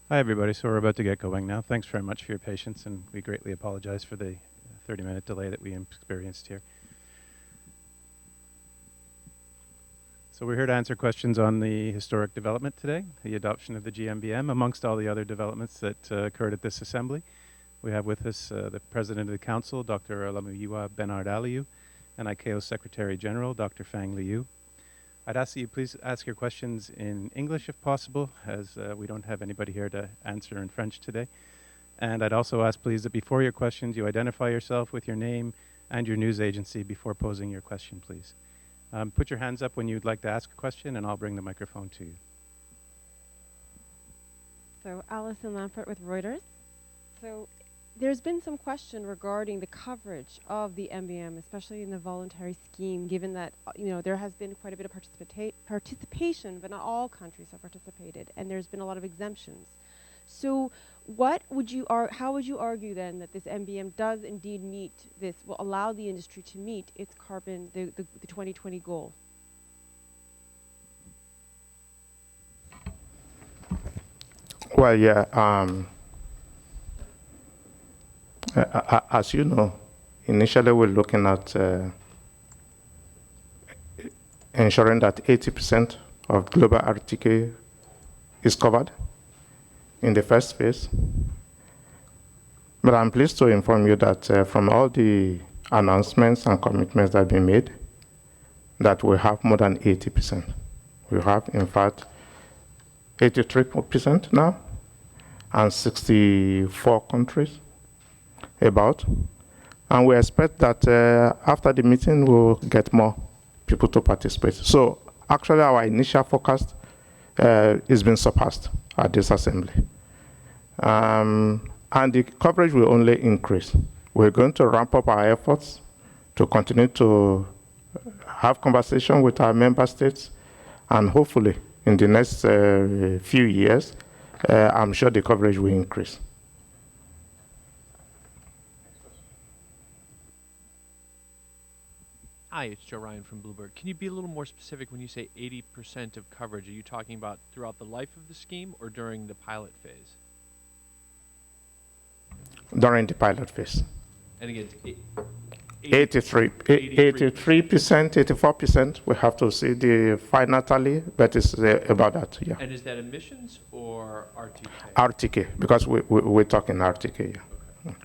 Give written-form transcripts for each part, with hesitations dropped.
Hi, everybody. So we're about to get going now. Thanks very much for your patience, and we greatly apologize for the 30-minute delay that we experienced here. So we're here to answer questions on the historic development today, the adoption of the GMBM, amongst all the other developments that occurred at this assembly. We have with us the President of the Council, Dr. Alamuyiwa Bernard Aliyu, and ICAO Secretary General, Dr. Fang Liu. I'd ask that you please ask your questions in English if possible, as we don't have anybody here to answer in French today. And I'd also ask, please, that before your questions, you identify yourself with your name and your news agency before posing your question, please. Put your hands up when you'd like to ask a question, and I'll bring the microphone to you. So, Alison Lampert with Reuters. So, there's been some question regarding the coverage of the MBM, especially in the voluntary scheme, given that there has been quite a bit of participation, but not all countries have participated, and there's been a lot of exemptions. So, how would you argue then that this MBM does indeed will allow the industry to meet its carbon, the 2020 goal? Well, yeah. As you know, initially we're looking at ensuring that 80% of global RTK is covered in the first phase. But I'm pleased to inform you that from all the announcements and commitments that have been made, that we have more than 80%. We have, in fact, 83% now, and 64 countries about. And we expect that after the meeting, we'll get more people to participate. So actually, our initial forecast is being surpassed at this assembly. And the coverage will only increase. We're going to ramp up our efforts to continue to have conversation with our member states, and hopefully in the next few years, I'm sure the coverage will increase. Hi, it's Joe Ryan from Bloomberg. Can you be a little more specific when you say 80% of coverage? Are you talking about throughout the life of the scheme or during the pilot phase? During the pilot phase. And again, 83%, 84%. We have to see the final tally, but it's about that, yeah. And is that emissions or RTK? RTK, because we're talking RTK, yeah. Okay.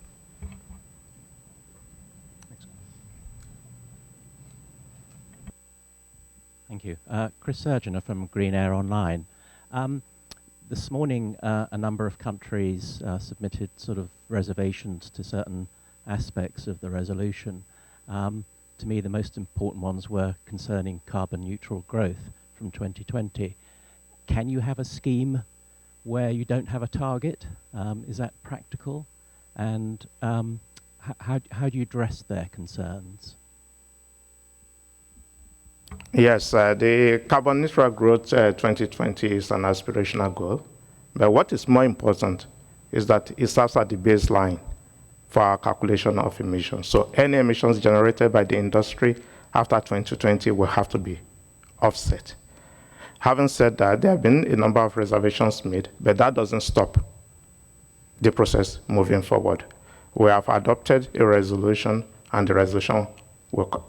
Thank you. Chris Surgener from Green Air Online. This morning, a number of countries submitted sort of reservations to certain aspects of the resolution. To me, the most important ones were concerning carbon neutral growth from 2020. Can you have a scheme where you don't have a target? Is that practical? And how do you address their concerns? Yes, the carbon neutral growth 2020 is an aspirational goal. But what is more important is that it serves as the baseline for our calculation of emissions. So any emissions generated by the industry after 2020 will have to be offset. Having said that, there have been a number of reservations made, but that doesn't stop the process moving forward. We have adopted a resolution, and the resolution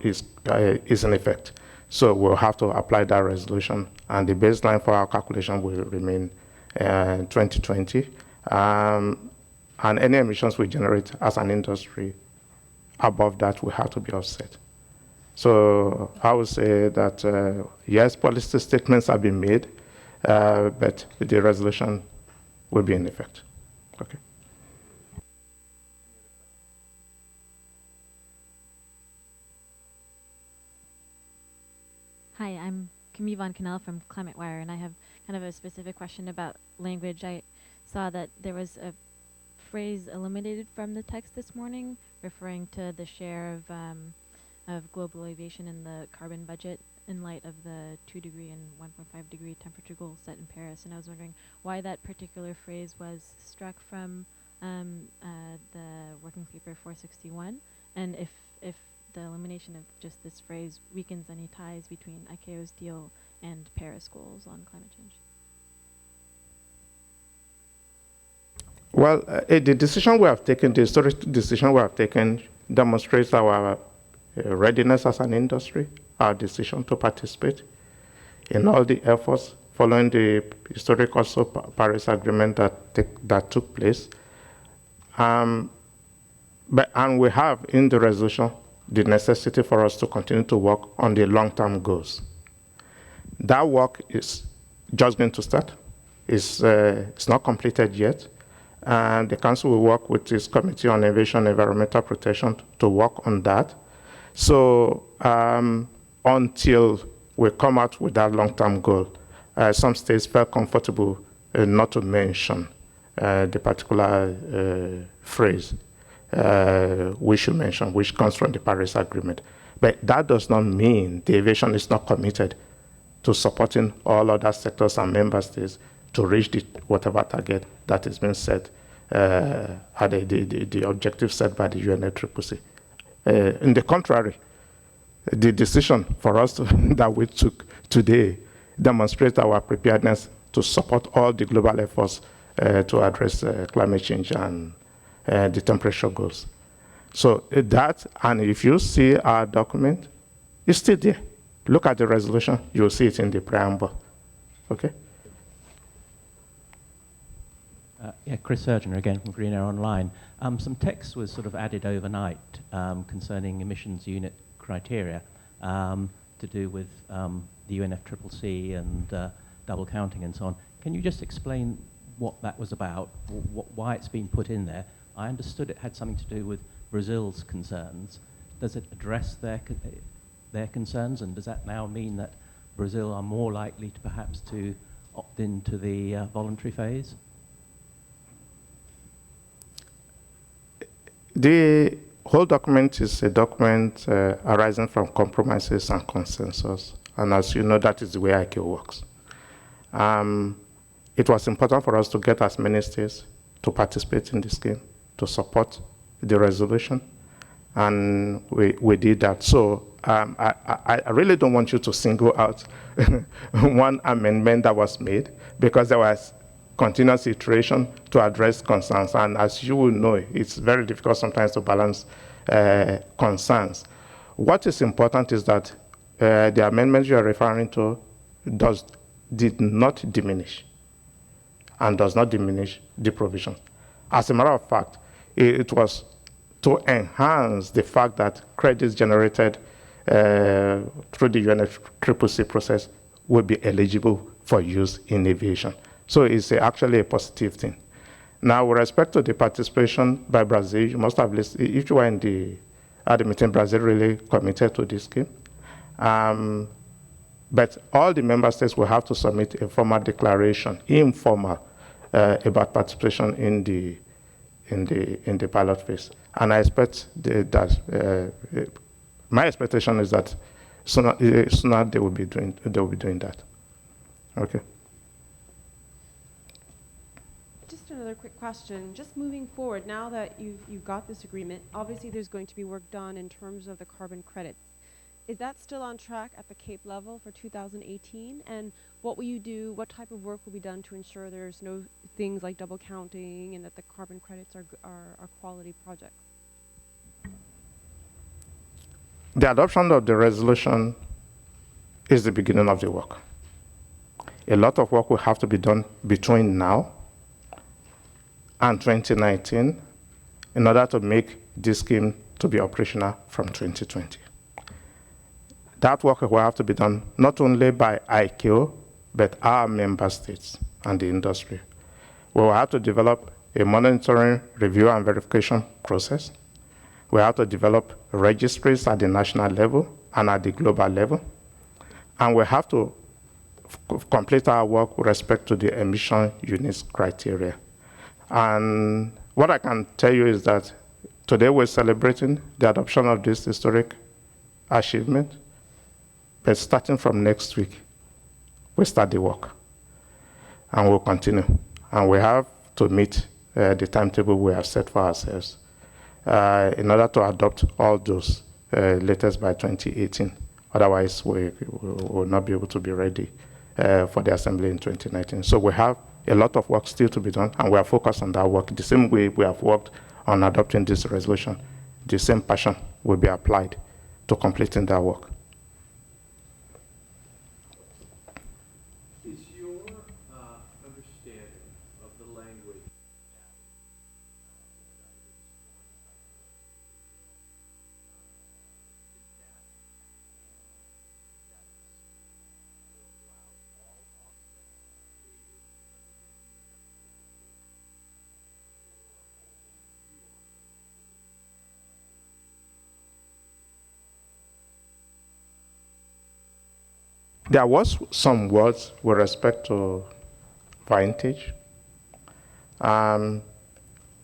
is in effect. So we'll have to apply that resolution, and the baseline for our calculation will remain 2020. And any emissions we generate as an industry above that will have to be offset. So I would say that, yes, policy statements have been made, but the resolution will be in effect. Okay. Hi, I'm Camille Von Cannell from Climate Wire, and I have kind of a specific question about language. I saw that there was a phrase eliminated from the text this morning referring to the share of global aviation in the carbon budget in light of the 2-degree and 1.5-degree temperature goals set in Paris. And I was wondering why that particular phrase was struck from the working paper 461, and if the elimination of just this phrase weakens any ties between ICAO's deal and Paris goals on climate change. Well, the decision we have taken, the historic decision we have taken, demonstrates our readiness as an industry, our decision to participate in all the efforts following the historic also Paris Agreement that took place. And we have in the resolution the necessity for us to continue to work on the long-term goals. That work is just going to start. It's not completed yet. And the council will work with its Committee on Aviation and Environmental Protection to work on that. So until we come out with that long-term goal, some states felt comfortable not to mention the particular phrase we should mention, which comes from the Paris Agreement. But that does not mean the aviation is not committed to supporting all other sectors and member states to reach whatever target that is being set, the objective set by the UNFCCC. In the contrary, the decision for us that we took today demonstrates our preparedness to support all the global efforts to address climate change and the temperature goals. So that, and if you see our document, it's still there. Look at the resolution, you'll see it in the preamble. Okay? Yeah, Chris Surgeon again from Green Air Online. Some text was sort of added overnight concerning emissions unit criteria to do with the UNFCCC and double counting and so on. Can you just explain what that was about, why it's been put in there? I understood it had something to do with Brazil's concerns. Does it address their concerns, and does that now mean that Brazil are more likely to perhaps to opt into the voluntary phase? The whole document is a document arising from compromises and consensus. And as you know, that is the way ICAO works. It was important for us to get as many states to participate in the scheme, to support the resolution. And we did that. So I really don't want you to single out one amendment that was made, because there was continuous iteration to address concerns. And as you will know, it's very difficult sometimes to balance concerns. What is important is that the amendment you are referring to did not diminish and does not diminish the provision. As a matter of fact, it was to enhance the fact that credits generated through the UNFCCC process will be eligible for use in aviation. So it's actually a positive thing. Now, with respect to the participation by Brazil, you must have listened, if you were at the meeting, Brazil really committed to this scheme. But all the member states will have to submit a formal declaration, informal, about participation in the pilot phase. And I expect my expectation is that sooner they will be doing that. Okay. Just another quick question. Just moving forward, now that you've got this agreement, obviously there's going to be work done in terms of the carbon credits. Is that still on track at the Cape level for 2018? And what will you do? What type of work will be done to ensure there's no things like double counting and that the carbon credits are quality projects? The adoption of the resolution is the beginning of the work. A lot of work will have to be done between now and 2019 in order to make this scheme to be operational from 2020. That work will have to be done not only by ICAO, but our member states and the industry. We will have to develop a monitoring, review, and verification process. We have to develop registries at the national level and at the global level. And we have to complete our work with respect to the emission units criteria. And what I can tell you is that today we're celebrating the adoption of this historic achievement, but starting from next week, we start the work, and we'll continue. And we have to meet the timetable we have set for ourselves in order to adopt all those latest by 2018. Otherwise, we will not be able to be ready for the Assembly in 2019. So we have a lot of work still to be done, and we are focused on that work. The same way we have worked on adopting this resolution, the same passion will be applied to completing that work. Is your understanding of the language There was some words with respect to vintage in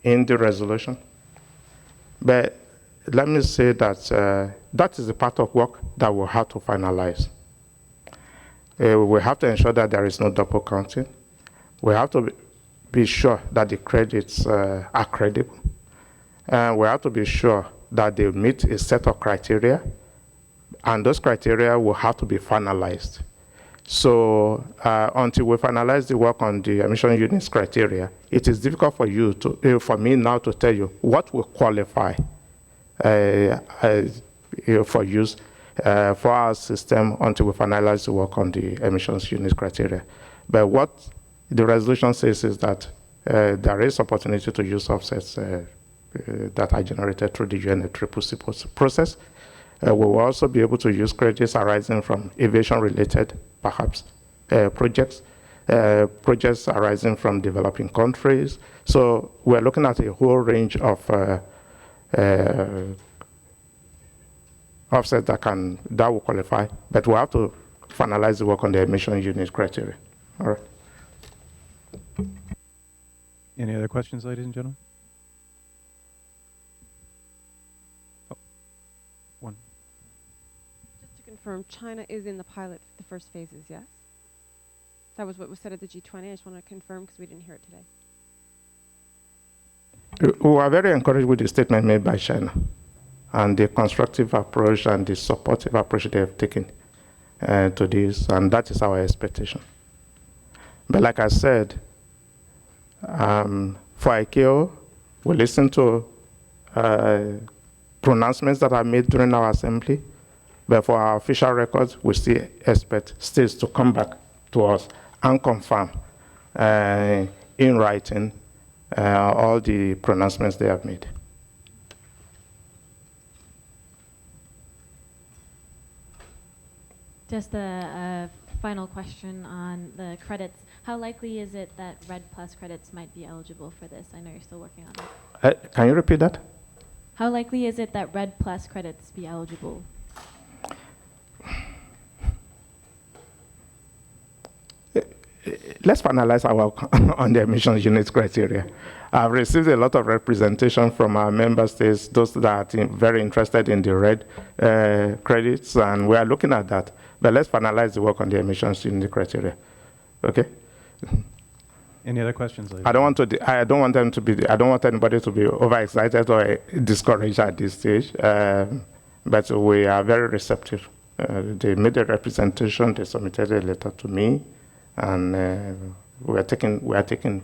the resolution, but let me say that that is a part of work that we'll have to finalize. We have to ensure that there is no double counting. We have to be sure that the credits are credible. And we have to be sure that they meet a set of criteria, and those criteria will have to be finalized. So until we finalize the work on the emission units criteria, it is difficult for you to, for me now to tell you what will qualify for use for our system until we finalize the work on the emissions units criteria. But what the resolution says is that there is opportunity to use offsets that are generated through the UNFCCC process. We will also be able to use credits arising from aviation-related, perhaps, projects arising from developing countries. So we're looking at a whole range of offsets that will qualify, but we have to finalize the work on the emission unit criteria. All right. Any other questions, ladies and gentlemen? Oh, one. Just to confirm, China is in the pilot, the first phases, yes? That was what was said at the G20. I just want to confirm because we didn't hear it today. We are very encouraged with the statement made by China and the constructive approach and the supportive approach they have taken to this, and that is our expectation. But like I said, for ICAO, we listen to pronouncements that are made during our assembly, but for our official records, we still expect states to come back to us and confirm in writing all the pronouncements they have made. Just a final question on the credits. How likely is it that Red Plus credits might be eligible for this? I know you're still working on it. Can you repeat that? How likely is it that Red Plus credits be eligible? Let's finalize our work on the emissions units criteria. I've received a lot of representation from our member states, those that are very interested in the red credits, and we are looking at that. But let's finalize the work on the emissions unit criteria. Okay? Any other questions, ladies? I don't want anybody to be overexcited or discouraged at this stage. But we are very receptive. They made a representation. They submitted a letter to me, and we are taking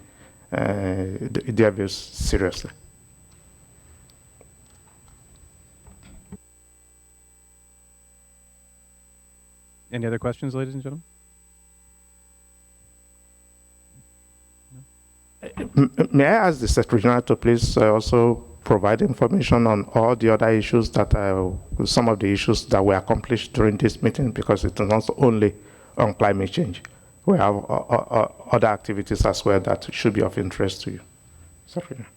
their views seriously. Any other questions, ladies and gentlemen? May I ask the Secretary General to please also provide information on all the other issues that some of the issues that were accomplished during this meeting, because it's not only on climate change. We have other activities as well that should be of interest to you. Secretary.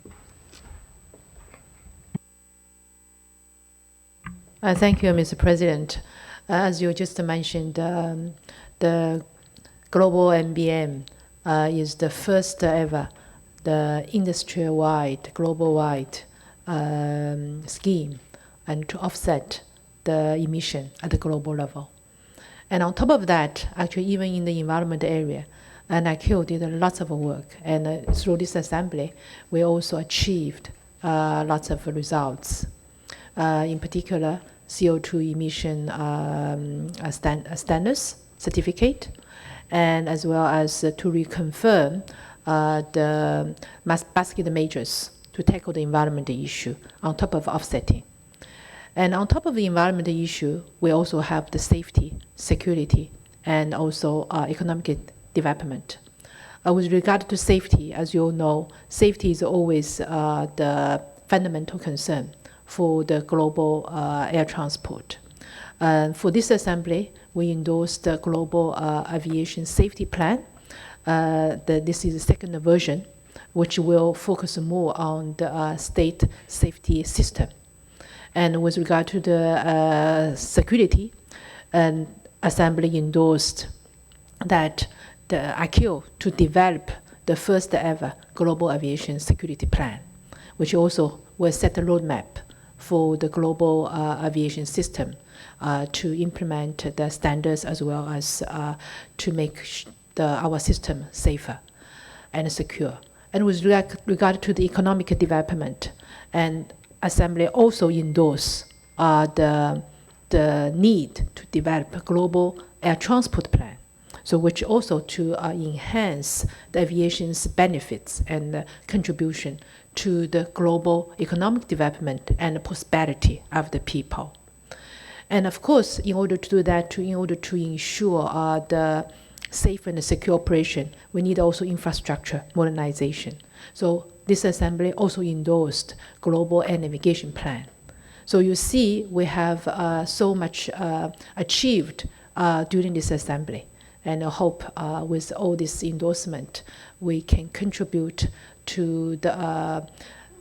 Thank you, Mr. President. As you just mentioned, the global MBM is the first ever, the industry-wide, global-wide scheme and to offset the emission at the global level. And on top of that, actually even in the environment area, NIQ did lots of work. And through this assembly, we also achieved lots of results. In particular, CO2 emission standards certificate, and as well as to reconfirm the basket measures to tackle the environmental issue on top of offsetting. And on top of the environmental issue, we also have the safety, security, and also economic development. With regard to safety, as you all know, safety is always the fundamental concern for the global air transport. For this assembly, we endorsed the Global Aviation Safety Plan. This is the second version, which will focus more on the state safety system. And with regard to the security, an assembly endorsed that the ICAO to develop the first ever global aviation security plan, which also will set a roadmap for the global aviation system to implement the standards as well as to make our system safer and secure. And with regard to the economic development, and Assembly also endorse the need to develop a global air transport plan, so which also to enhance the aviation's benefits and contribution to the global economic development and prosperity of the people. And of course, in order to do that, in order to ensure the safe and secure operation, we need also infrastructure modernization. So this assembly also endorsed global air navigation plan. So you see, we have so much achieved during this assembly, and I hope with all this endorsement, we can contribute to the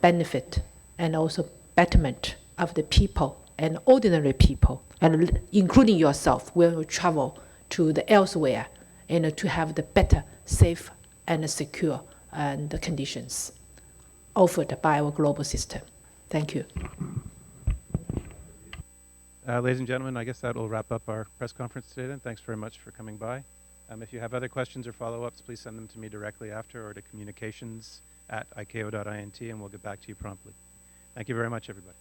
benefit and also betterment of the people and ordinary people, and including yourself when you travel to the elsewhere, and to have the better, safe, and secure and the conditions offered by our global system. Thank you. Ladies and gentlemen, I guess that will wrap up our press conference today then. Thanks very much for coming by. If you have other questions or follow-ups, please send them to me directly after or to communications@icao.int, and we'll get back to you promptly. Thank you very much, everybody.